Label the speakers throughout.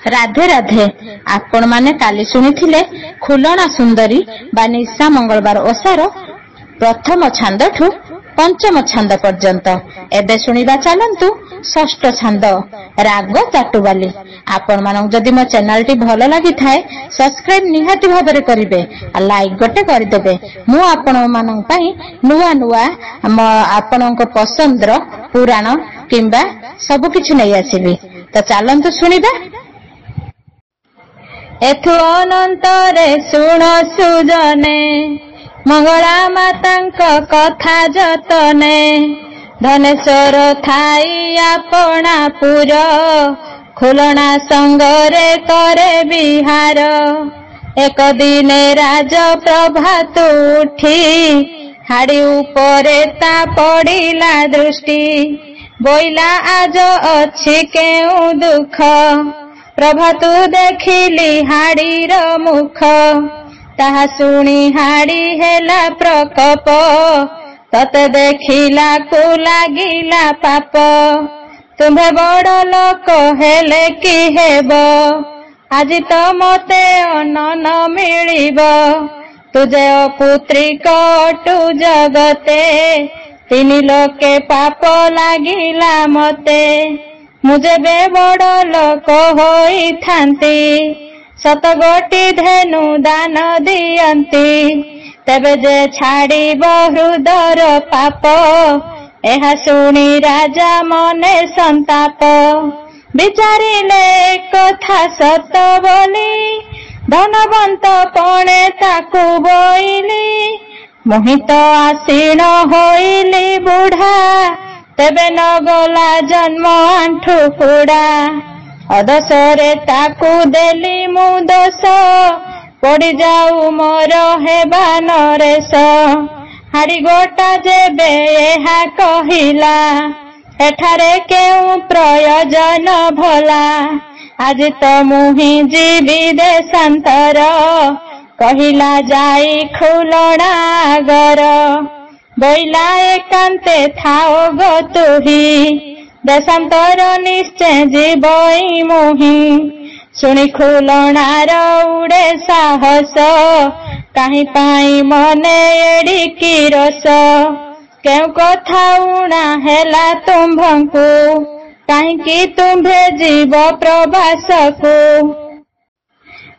Speaker 1: राधे राधे। आपण माने काली सुनिथिले खुलना सुंदरी बा निशा मंगलवार ओसार प्रथम छांदठु पंचम छांद पर्यंत। एबे सुनिबा चलंतु षष्ठ छांद राग चाटुबाली। आपण मानक जदि मो चैनल टी भलो लागि थाए सब्सक्राइब निहाती भाबरे करिवे आ लाइक गोटे करिदेबे। मु आपण मानक पई नुवा नुवा आपनक पसंदर पुराण किंबा सब किछि नै आसीबी। तो चलंतु सुनिबा। एथु अनंतरे सुण सुजने मंगला मातांक कथा जतने। धनेश्वर थाई आपना पुर खुलना संगरे करे विहार। एक दिने राज प्रभात उठी हाड़ी उपरे ता पड़िला दृष्टि। बोइला आज अछि केउ दुख प्रभातु देखिली हाड़ीर मुख। ताहा सुनी हाड़ी हेला प्रकोप तते देखिला को लागिला पाप। तुम्हे बड़ लोक हेले कि हेब आज तो मते अन्न न मिलिब। तुझे पुत्री कटु जगते तीन लोके पाप लागिला मते। मुझे बे बड़ लोक होई थांती शतगोटी धेनु दान दियंती। तेबे जे छाड़िब हृदर पाप एहा सुनी राजा मने संताप। विचारिले कथा सत बोली धनवंत पणे ताकू बोइली। मोहित आसीन होइली बुढ़ा तेबे न गला जन्म आंठु पुड़ा। अदसरे ताकू देली मु दोष पड़ी जाऊ मोर हेबा नरेश। हाड़ी गोटा जेबे एहा कहिला एठारे केउ प्रयोजन भला। आज तो मुहि जीवी देशांतर कहिला जाई खुलना गर। बोइला एकांते थाओ गो तुही देशांतर निश्चय जीवई मुहि। सुनी खुलनार उड़े साहस काहि पाई मने एडिकी रस। केउ कथा उणा हेला तुम्भंकु काहिंकी तुम्भे जीव प्रवासकु।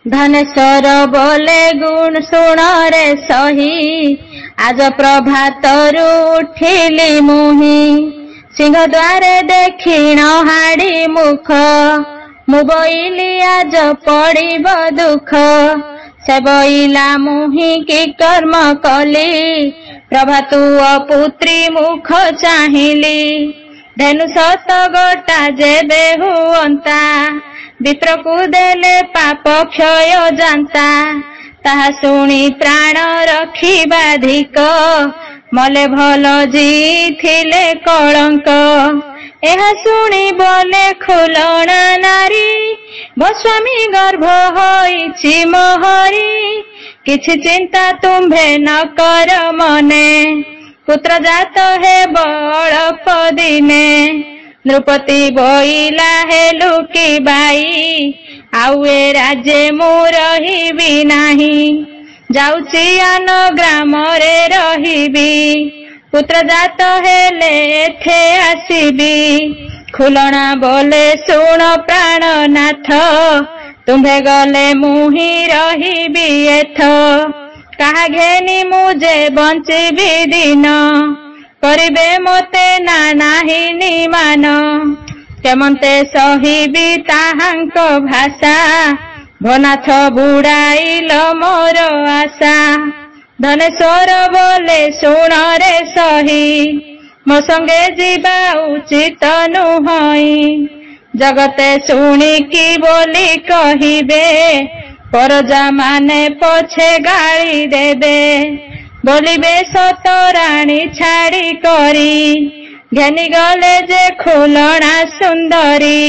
Speaker 1: धनेश्वर बोले गुण सुण रे सही आज प्रभातरु उठिली मुहि। सिंह द्वारे देखिण हाड़ी मुख मु बोइली आज पड़िब दुख। से बोइला मुहि की कर्म कली प्रभातु पुत्री मुख चाहिली। धेनु सत गोटा जेबे हुअंता विप्रकु देले पाप क्षय जानता। ताहा सुनी प्राण रखिबा धिक मले भल जी थिले कलंक। एहा सुनी बोले खुलना नारी मो स्वामी गर्भ होइछि मोहरी। किछि चिंता तुम्भे न कर मने पुत्र जात हे अल्प दिने। नृपति बोइला हेलु की बाई आउ ए राज्ये मु रहिबी नाही। जाउची आन ग्राम रे रहिबी पुत्र जात हेले एथे आसीबी। खुलना बोले सुण प्राणनाथ तुम्भे गले मुहि रहिबी एथ। काहा घेनी मुझे बंचिबी दिन करिबे मोते ना नाही निमान। केमंते सहिबी ताहांक भाषा भनाथ बुड़ाइल मोर आशा। धनेश्वर बोले सुण रे सही मो संगे जीवा उचित नुहई। जगते शुणी की बोली कहिबे परजा माने पछे गाली देबे। बोलिबे सत राणी छाड़ी करी घेनी गले जे खुलना सुंदरी।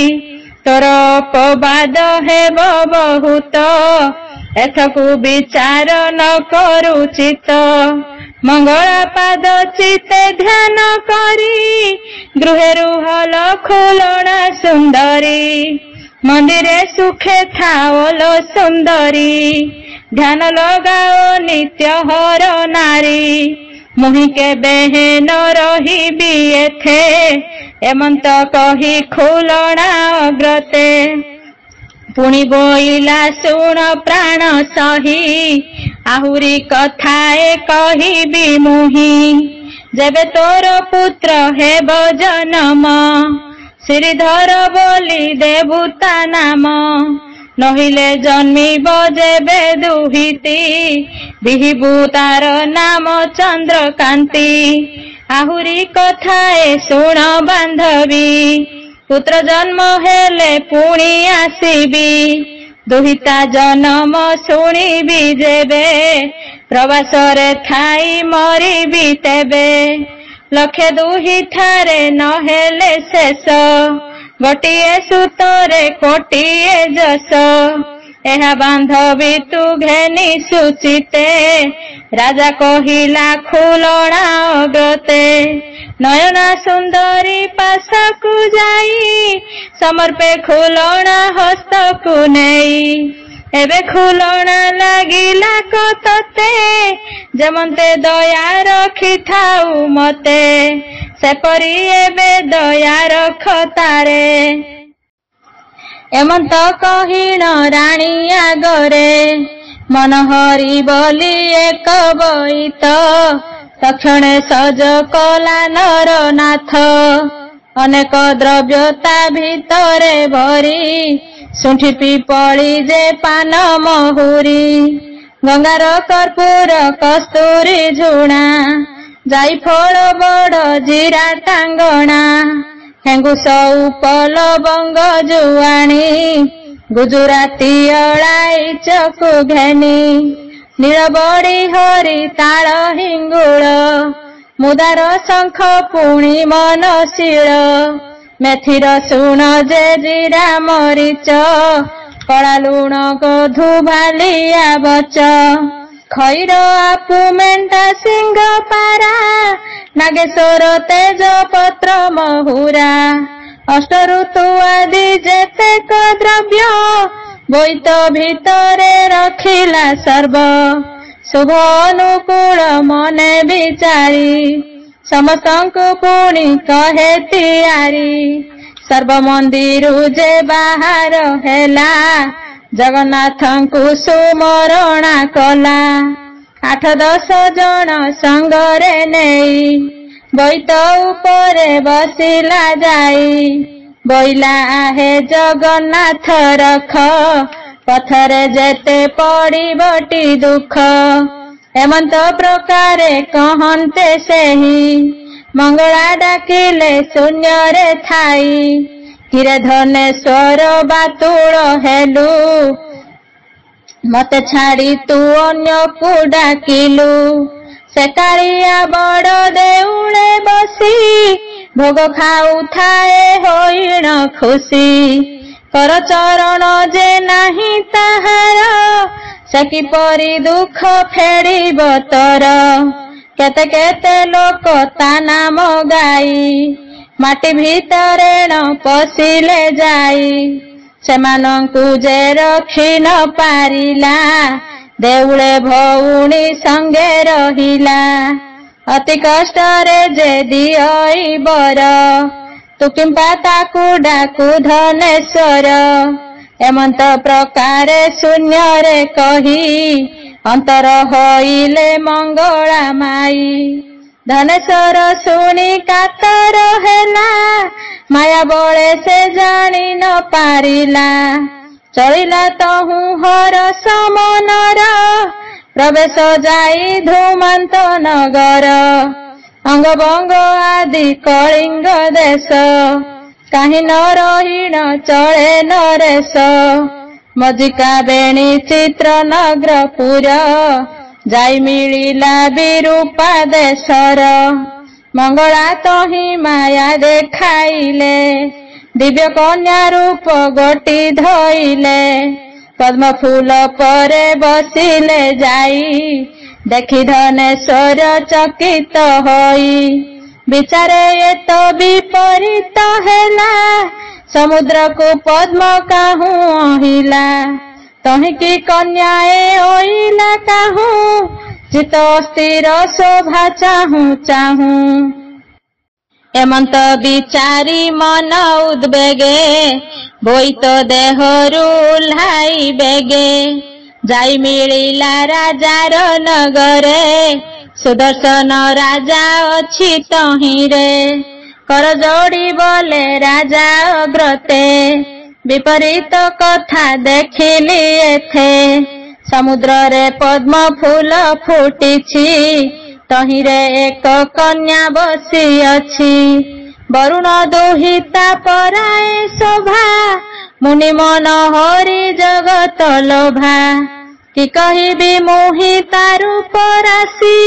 Speaker 1: तोर अपवाद हेब बहुत एथकु विचार न करुचित। मंगला पाद चिते ध्यान करी गृहे रुहल खुलना सुंदरी।
Speaker 2: मंदिरे सुखे थाओ लो सुंदरी ध्यान लगाओ नित्य हर नारी मुहि के बेहेन रही भी एथे एमंत कही खुलना अग्रते पुणी बोइला शुण प्राण सही आहुरी कथाए कहिबी मुहि जेबे तोर पुत्र हेब जन्म श्रीधर बोली देवता नाम नहिले जन्मिब जेबे दुहिती बिहिबु तार नाम चंद्रकांती आहुरी कथाए शुण बांधवी पुत्र जन्म हेले पुणी आसीबी दुहिता जन्म शुणिबी जेबे प्रवासरे थाई मरिबी तेबे लक्षे दुहिठारे नहेले शेष गोटिए सूतरे कोटिए जस एहा बांधवी तु घेनी सुचिते राजा कहिला खुलना अग्रते नयना सुंदरी पासकु जाई समर्पे खुलना हस्तकु नेई एबे खुलना लागिला कतते जेमंते दया रखी थाऊ मते सेपरी एबे दया रख तारे एमंत कहिण राणी आगरे मनहरी बोली एक बईत तक्षणे सज कला नरनाथ अनेक द्रव्यता भितरे भरी सुंठी पिपली जे पान महुरी गंगार कर्पूर कस्तूरी झुणा जायफल बड़ जीरा टांगणा हेंगुस उपल बंग जुआणी गुजराती अलाई चकु घेनी नीलबड़ी हरी ताल हिंगुल मुदार शंख पुणी मनशील मेथिर सुण जे जीरा मरीच कला लुण गधु भालिया बच खैर आपु मेंढा सिंह पारा नागेश्वर तेज पत्र महुरा अष्ट ऋतु आदि जेतेक द्रव्य बोईत भितरे रखिला सर्व शुभ अनुकूल मने विचारी समस्तंकु पुणी कहे तियारी सर्व मंदिर जे बाहर हेला जगन्नाथंकु सुमरणा कला 8-10 जन संगरे नेई बोईत उपरे बसिला जाई बोइला आहे जगन्नाथ रख पथरे जेते पड़ी बटी दुख एमंत प्रकारे कहन्ते सेही मंगला डाकिले शून्य रे थाई हिरे धनेश्वर बातुल हेलु मते छाड़ी तू अन्य को डाकिलु से कालिया बड़ देउले बसी भोग खाऊ थाए होइण खुशी कर चरण जे नाही ताहार से किपरि दुख फेड़िब तोर केते केते लोक ता नाम गाई माटी भितरे न पशिले जाई सेमानंकु जे रखी न पारिला देउळे भौणी संगे रहिला अति कष्टरे जे दियई बर तु किंपा ताकु डाकु धनेश्वर एमंत प्रकारे शून्य रे कही अंतर होइले मंगला माई धनेश्वर शुणी कातर हेला माया बळे से जानी न पारिला चलिला तहु हर समनर प्रवेश जाई धूमंत नगर अंग बंग आदि कलिंग देश कहीं न रहीण चले नरेश मजिका बेणी चित्र नगरपुर जाई मिलिला विरूपा देशर मंगला तही माया देखाइले दिव्य कन्या रूप गोटी धइले पद्म फूल परे बसिले जाई देखि धनेश्वर चकित होई विचारे ये तो विपरीत हेला समुद्र को पद्म काहू अहिला तहिकी कन्याए ओइला काहू चित स्थिर शोभा चाहू चाहू एमंत विचारी मन उद्वेगे बोईत देहरु उल्हाई बेगे जाई मिलिला राजार नगरे सुदर्शन राजा अछि तहिरे कर जोड़ी बोले राजा अग्रते विपरीत कथा देखिली एथे समुद्र रे पद्म फूल फुटिछि तहिरे एक कन्या बसी अछि वरुण दुहिता पराए शोभा मुनि मन हरि जगत लोभा कि कहिबी मुहि तारु परासी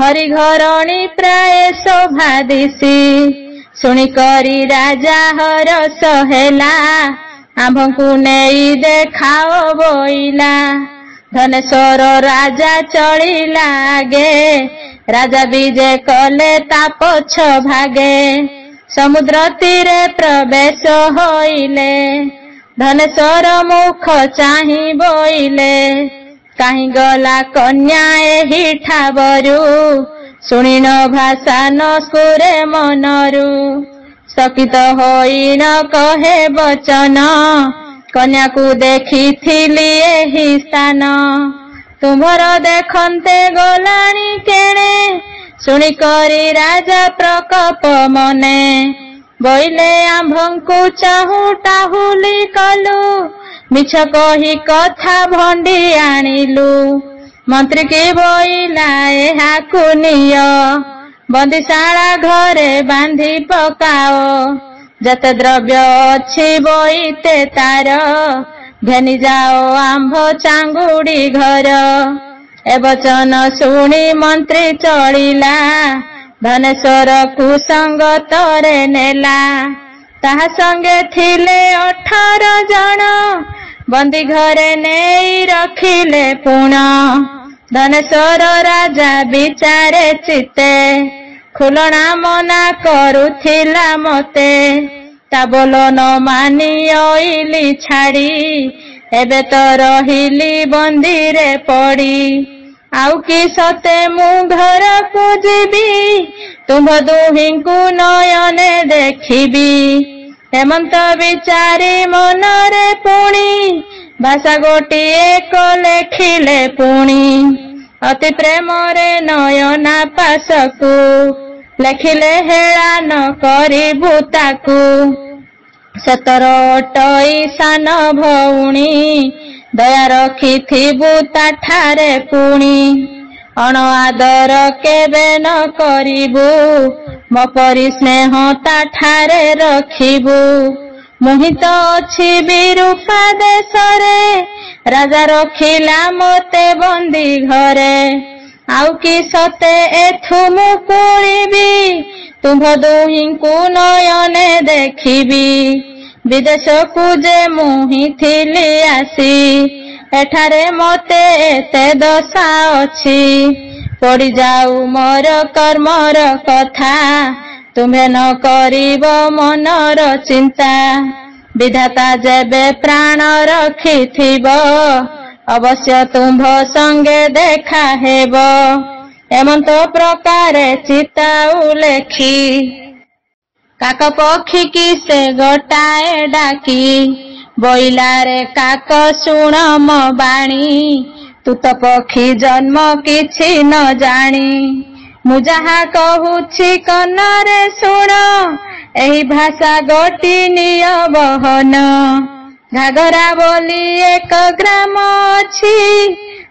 Speaker 2: हरि घरणी प्राय शोभा दिसी सुनी करी राजा हरस ହେଲା आम्भଙ୍କୁ ନେଇ ଦେଖାओ ବୋଇଲା धनेश्वर राजा चलिला आगे राजा विजय कले ता पछ भागे समुद्र तीरे प्रवेश होइले धनेश्वर मुख चाहि बोइले काहि गला कन्या एही ठावरु सुनिन भाषा न स्फुरे मनरु सकित होई न कहे वचन कन्या को देखिथिली एही स्थान तुम्हर देखन्ते गलाणी केणे सुनी करी राजा प्रकोप मने बोइले आम्भଙ୍କୁ चाहू टाहुली कलु मिछ कही कथा भंडी आनिलु मंत्री की बोइला एहाकु निय बंदीशाला घरे बांधी पकाओ जते द्रव्य अछि बोइते तार घेनी जाओ आम्भ चांगुड़ी घर ए वचन शुणी मंत्री चलिला धनेश्वर कुसंगतरे नेला ताहा संगे थिले 18 जन बंदी घरे नेई रखिले पुण धनेश्वर राजा विचारे चिते खुलना मना करुथिला मते ता बोलो न मानी ओइली छाड़ी एबे तो रहिली बंदीरे पड़ी आउ कि सते मु घर को जीबी तुम दुहिंकु नयने देखिबी हेमंत विचारी मनरे पुणी भाषा गोटिए को लेखिले पुणी अति प्रेमरे नयना पासकु लेखिले हेळा न करिबु ताकु 17 सान भौणी दया रखिथिबु ताठारे पुणी अण आदर केबे न करिबु मो परि स्नेह ताठारे रखिबु मोहित अछि बिरूपा देशरे राजा रखिला मते बंदी घरे आउ कि सते एथु मु कुलिबी तुम दुहिंकु नयने देखिबी विदेश को जे मुहि थिली आसी एठारे मते एते दशा अछि पड़ी जाऊ मोर कर्मर कथा तुम्हें न करिब मनर चिंता विधाता जेबे प्राण रखिथिब अवश्य तुम्भ संगे देखा हेब एमंत प्रकारे चिताऊ लेखी काक पक्षी की से गोटाए डाकी बोइला रे काक शुण मो बाणी तू तो पक्षी जन्म किछि न जानी मु जहा कहूछि कनरे शुण एही भाषा गोटी निय बहन घाघरा बोली एक ग्राम अछि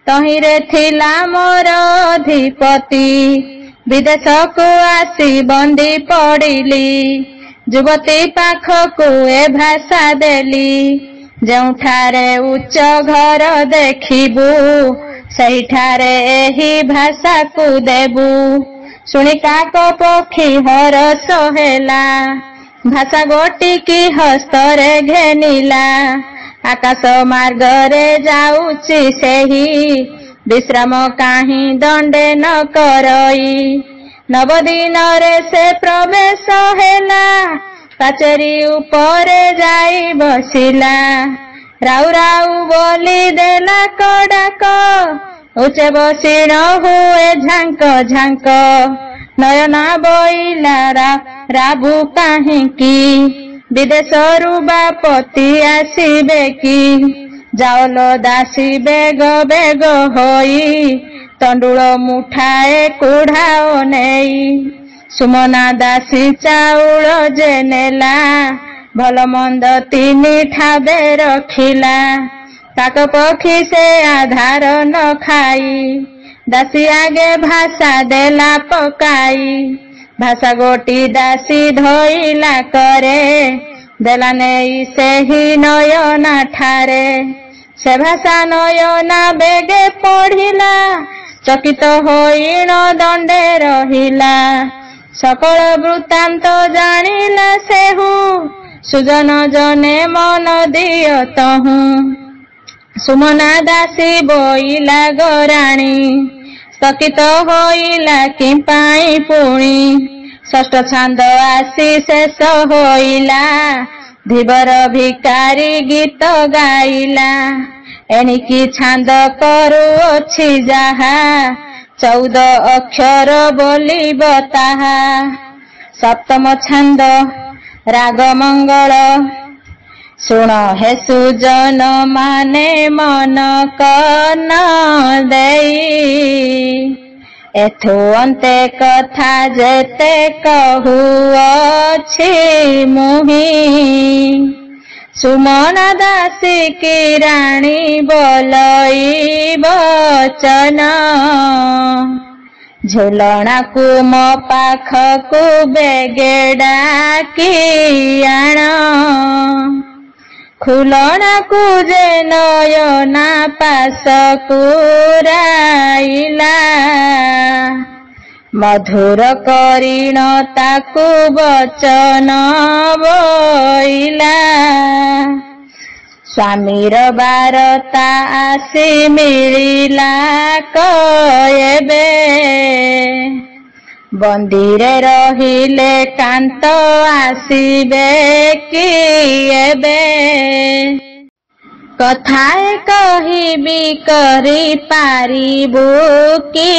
Speaker 2: तहिरे थिला मोर अधिपति विदेश को आसी बंदी पड़िली युवती पाखकु ए भाषा देली जोठारे उच्च घर देखिबु सेठारे एही भाषा को देबु शुणी काक पक्षी हरस हेला भाषा गोटी की हस्तरे घेनिला आकाश मार्ग रे जाउची सेही विश्राम काहि दंडे न करई 9 दिन रे से प्रवेश हेला ପାଚେରୀ ଉପରେ ଯାଇ ବସିଲା। ରାଉ ରାଉ ବୋଲି ଦେଲା କଡ଼ାକ, ଉଚ୍ଚେ ବସିଣ ହୁଏ ଝାଙ୍କ ଝାଙ୍କ। ନୟନା ବଇଲା ରାବୁ କାହିଁକି, ବିଦେଶରୁ ବାପତି ଆସିବେ କି। ଯାଉଲ ଦାସୀ ବେଗ ବେଗ ହୋଇ, ତଣ୍ଡୁଳ ମୁଠାଏ କୁଢ଼ାଅ ନେଇ। ସୁମନା ଦାସୀ ଚାଉଳ ଯେ ନେଲା, ଭଲ ମନ୍ଦ 3 ଠାବେ ରଖିଲା। କାକ ପକ୍ଷୀ ସେ ଆଧାର ନ ଖାଇ, ଦାସୀ ଆଗେ ଭାଷା ଦେଲା ପକାଇ। ଭାଷା ଗୋଟି ଦାସୀ ଧଇଲା କରେ, ଦେଲା ନେଇ ସେହି ନୟନା ଠାରେ। ସେ ଭାଷା ନୟନା ବେଗେ ପଢ଼ିଲା, ଚକିତ ହୋଇଣ ଦଣ୍ଡେ ରହିଲା। ସକଳ ବୃତ୍ତାନ୍ତ ଜାଣିଲା ସେହୁ, ସୁଜନ ଜନେ ମନ ଦିଅ ତହୁଁ। ସୁମନା ଦାସୀ ବୋଇଲା ଗରାଣୀ, ସ୍ଥକିତ ହୋଇଲା କିମ୍ପାଇଁ ପୁଣି। ଷଷ୍ଠ ଛାନ୍ଦ ଆସି ଶେଷ ହୋଇଲା, ଧୀବର ଭିକାରୀ ଗୀତ ଗାଇଲା। ଏଣିକି ଛାନ୍ଦ କରୁଅଛି ଯାହା, 14 ଅକ୍ଷର ବୋଲିବ ତାହା। ସପ୍ତମ ଛାନ୍ଦ ରାଗ ମଙ୍ଗଳ। ଶୁଣ ହେ ସୁଜନ ମାନେ ମନ କର୍ଣ୍ଣ ଦେଇ, ଏଥୁ ଅନ୍ତେ କଥା ଯେତେ କହୁଅଛି ମୁହିଁ। ସୁମନା ଦାସୀ କି ରାଣୀ ବୋଲଇ ବଚନ, ଝୁଲଣାକୁ ମୋ ପାଖକୁ ବେଗେ ଡାକି ଆଣ। ଖୁଲଣାକୁ ଯେ ନୟନା ପାଶକୁ ରାଇଲା, ମଧୁର କରିଣ ତାକୁ ବଚନ ବୋଇଲା। ସ୍ୱାମୀର ବାରତା ଆସି ମିଳିଲା କଏବେ, ବନ୍ଦୀରେ ରହିଲେ କାନ୍ତ ଆସିବେ କି ଏବେ। କଥାଏ କହିବି କରି ପାରିବୁ କି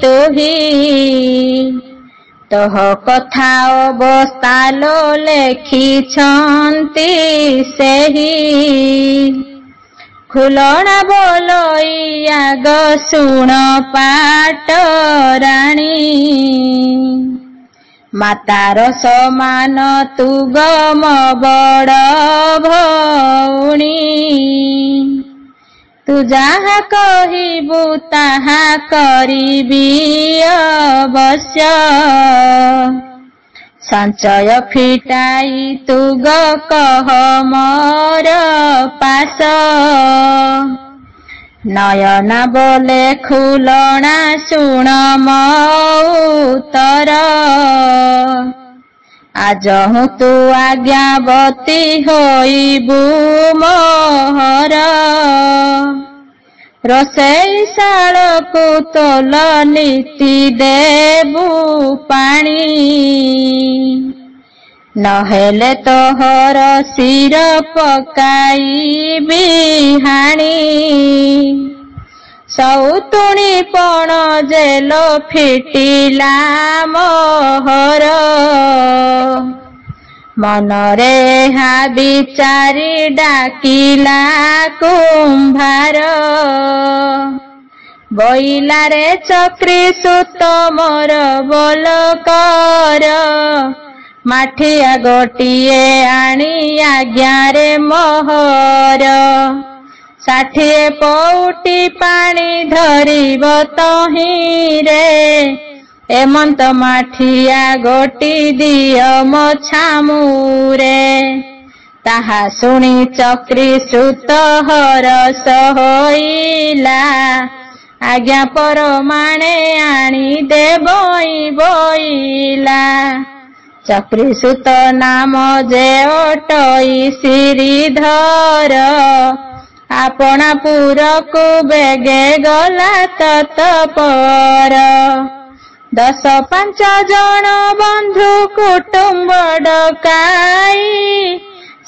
Speaker 2: ତୁହି, ତୋହ କଥା ଅବସ୍ଥାଲୋ ଲେଖିଛନ୍ତି ସେହି। ଖୁଲଣା ବୋଲଇ ଆଗ ଶୁଣ ପାଟରାଣୀ, ମାତାର ସମାନ ତୁ ଗମ ବଡ଼ ଭଉଣୀ। ତୁ ଯାହା କହିବୁ ତାହା କରିବି ଅବଶ୍ୟ, ସଞ୍ଚୟ ଫିଟାଇ ତୁ କହ ମୋର ପାଶ। ନୟନା ବୋଲେ ଖୁଲଣା ଶୁଣ ମୋ ଉତ୍ତର, ଆଜହୁଁ ତୁ ଆଜ୍ଞାବତୀ ହୋଇବୁ ମୋହର। ରୋଷେଇ ଶାଳକୁ ତୋଲ ନୀତି ଦେବୁ ପାଣି, ନହେଲେ ତୋହର ଶିର ପକାଇବି ହାଣି। ସଉତୁଣୀ ପଣ ଜେଲ ଫିଟିଲା ମୋହର, ମନରେ ଏହା ବିଚାରି ଡାକିଲା କୁମ୍ଭାର। ବୋଇଲାରେ ଚକ୍ରୀ ସୁତ ମୋର ବୋଲ କର, ମାଠିଆ ଗୋଟିଏ ଆଣି ଆଜ୍ଞାରେ ମୋହର। 60 ପଉଟି ପାଣି ଧରିବ ତହିଁରେ, ଏମନ୍ତ ମାଠିଆ ଗୋଟି ଦିଅ ମୋ ଛାମୁରେ। ତାହା ଶୁଣି ଚକ୍ରୀ ସୁତ ହରସ ହୋଇଲା, ଆଜ୍ଞା ପରମାଣେ ଆଣି ଦେବଇ ବୋଇଲା। ଚକ୍ରୀ ସୁତ ନାମ ଯେ ଅଟଇ ଶ୍ରୀଧର, ଆପଣା ପୁରକୁ ବେଗେ ଗଲା ତତପର। 10-5 ଜଣ ବନ୍ଧୁ କୁଟୁମ୍ବ ଡକାଇ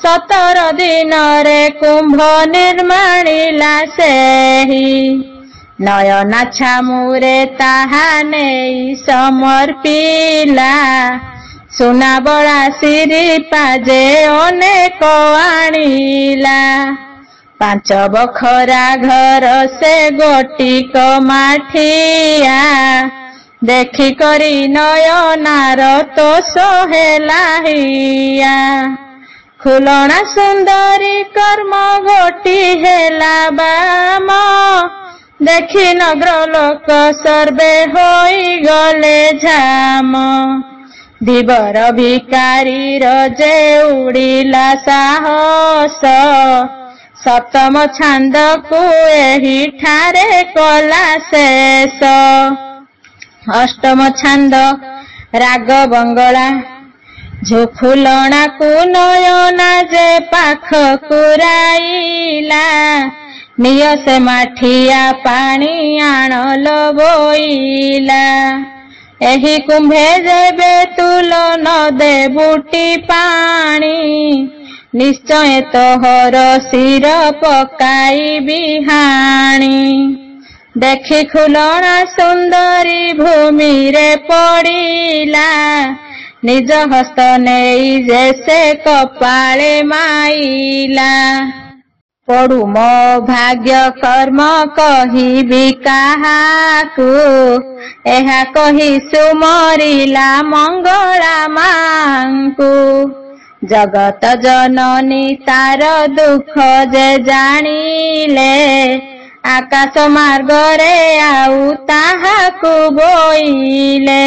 Speaker 2: 17 ଦିନରେ କୁମ୍ଭ ନିର୍ମାଣିଲା ସେହି। ନୟନା ଛାମୁରେ ତାହା ନେଇ ସମର୍ପିଲା ସୁନା ବଳା ଶିରିପା ଯେ ଅନେକ ଆଣିଲା। 5 ବଖରା ଘର ସେ ଗୋଟିକ ମାଠିଆ ଦେଖିକରି ନୟନାର ତୋଷ ହେଲା ହିଆ। ଖୁଲଣା ସୁନ୍ଦରୀ କର୍ମ ଘଟି ହେଲା ବାମ ଦେଖି ନଗ୍ର ଲୋକ ସର୍ବେ ହୋଇଗଲେ ଝାମ। ଦିବର ଭିକାରୀର ଯେ ଉଡ଼ିଲା ସାହସ 7ମ ଛାନ୍ଦକୁ ଏହିଠାରେ କଲା ଶେଷ। 8ମ ଛାନ୍ଦ ରାଗ ବଙ୍ଗଳା। ଝୁଫୁଲଣାକୁ ନୟନା ଯେ ପାଖକୁ ରାଇଲା ନିଅ ସେ ମାଠିଆ ପାଣି ଆଣଲ ବୋଇଲା। ଏହି କୁମ୍ଭେ ଯେବେ ତୁଲ ନ ଦେବୁଟି ପାଣି ନିଶ୍ଚୟ ତୋହର ଶିର ପକାଇବି ହାଣି। ଦେଖି ଖୁଲଣା ସୁନ୍ଦରୀ ଭୂମିରେ ପଡ଼ିଲା ନିଜ ହସ୍ତ ନେଇ ଯେ ସେ କପାଳେ ମାଇଲା। ପଡୁ ମୋ ଭାଗ୍ୟ କର୍ମ କହିବି କାହାକୁ ଏହା କହି ସୁମରିଲା ମଙ୍ଗଳା ମାଙ୍କୁ। ଜଗତ ଜନନୀ ତାର ଦୁଃଖ ଯେ ଜାଣିଲେ ଆକାଶ ମାର୍ଗରେ ଆଉ ତାହାକୁ ବୋଇଲେ।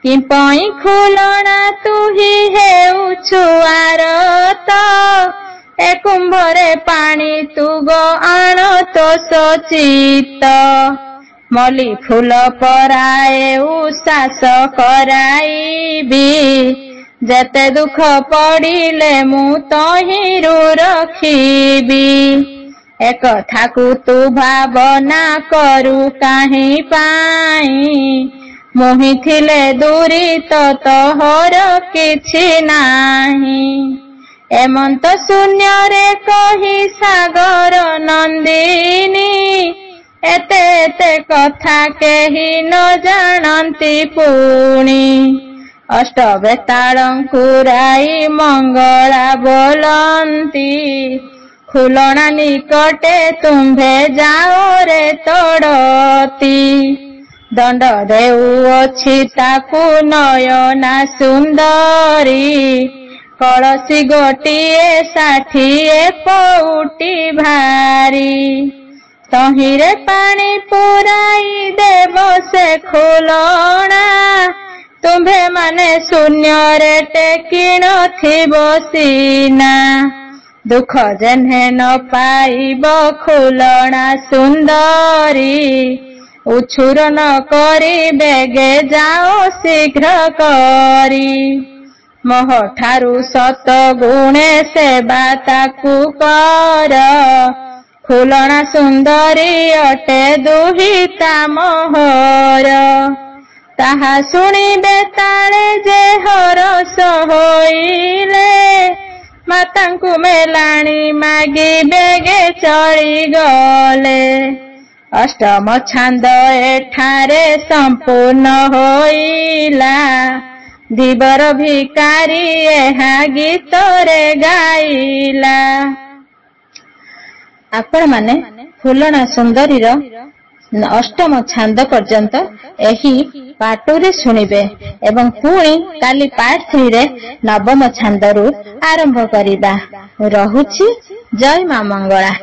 Speaker 2: କିପଇଁ ଖୁଲଣା ତୁହି ହେଉଛୁ ଆରତ ଏ କୁମ୍ଭରେ ପାଣି ତୁଗ ଆଣ ତୋଷ ଚିତ୍ତ। ମଲି ଫୁଲ ପରାଏ ଉଶ୍ୱାସ କରାଇବି ଯେତେ ଦୁଃଖ ପଡ଼ିଲେ ମୁଁ ତହିଁରୁ ରଖିବି। ଏକଥାକୁ ତୁ ଭାବନା କରୁ କାହିଁ ପାଇଁ ମୋହିଥିଲେ ଦୂରିତ ତୋହର କିଛି ନାହିଁ। ଏମନ୍ତ ଶୂନ୍ୟରେ କହି ସାଗର ନନ୍ଦିନୀ ଏତେ ଏତେ କଥା କେହି ନ ଜାଣନ୍ତି ପୁଣି। ଅଷ୍ଟବେତାଳଙ୍କୁ ରାଇ ମଙ୍ଗଳା ବୋଲନ୍ତି ଖୁଲଣା ନିକଟେ ତୁମ୍ଭେ ଯାଅ ରେ ତୋଡ଼ତି। ଦଣ୍ଡ ଦେଉଅଛି ତାକୁ ନୟନା ସୁନ୍ଦରୀ କଳସି ଗୋଟିଏ 60 ପଉଟି ଭାରି। ତହିଁରେ ପାଣି ପୁରାଇ ଦେବ ସେ ଖୁଲଣା ତୁମ୍ଭେ ମାନେ ଶୂନ୍ୟରେ ଟେକିଣ ଥିବ ସିନା। ଦୁଃଖ ଯେହ୍ନେ ନ ପାଇବ ଖୁଲଣା ସୁନ୍ଦରୀ ଉଛୁର ନ କରି ବେଗେ ଯାଅ ଶୀଘ୍ର କରି। ମୋହ ଠାରୁ 7 ଗୁଣେ ସେବା ତାକୁ କର ଖୁଲଣା ସୁନ୍ଦରୀ ଅଟେ ଦୁହିତା ମୋହର। ତାହା ଶୁଣିବେ ତାଳେ ଯେ ହରସ ହୋଇଲେ ମାତାଙ୍କୁ ମେଲାଣି ମାଗି ବେଗେ ଚଳିଗଲେ। 8ମ ଛାନ୍ଦ ଏଠାରେ ସମ୍ପୂର୍ଣ୍ଣ ହୋଇଲା। ଦିବର ଭିକାରୀ ଏହା ଗୀତରେ ଗାଇଲା।
Speaker 1: ଆପଣମାନେ ଫୁଲଣା ସୁନ୍ଦରୀର 8ମ ଛାନ୍ଦ ପର୍ଯ୍ୟନ୍ତ ଏହି ପାଟରେ ଶୁଣିବେ ଏବଂ ପୁଣି କାଲି ପାର୍ଟ 3ରେ 9ମ ଛାନ୍ଦରୁ ଆରମ୍ଭ କରିବା। ରହୁଛି। ଜୟ ମା ମଙ୍ଗଳା।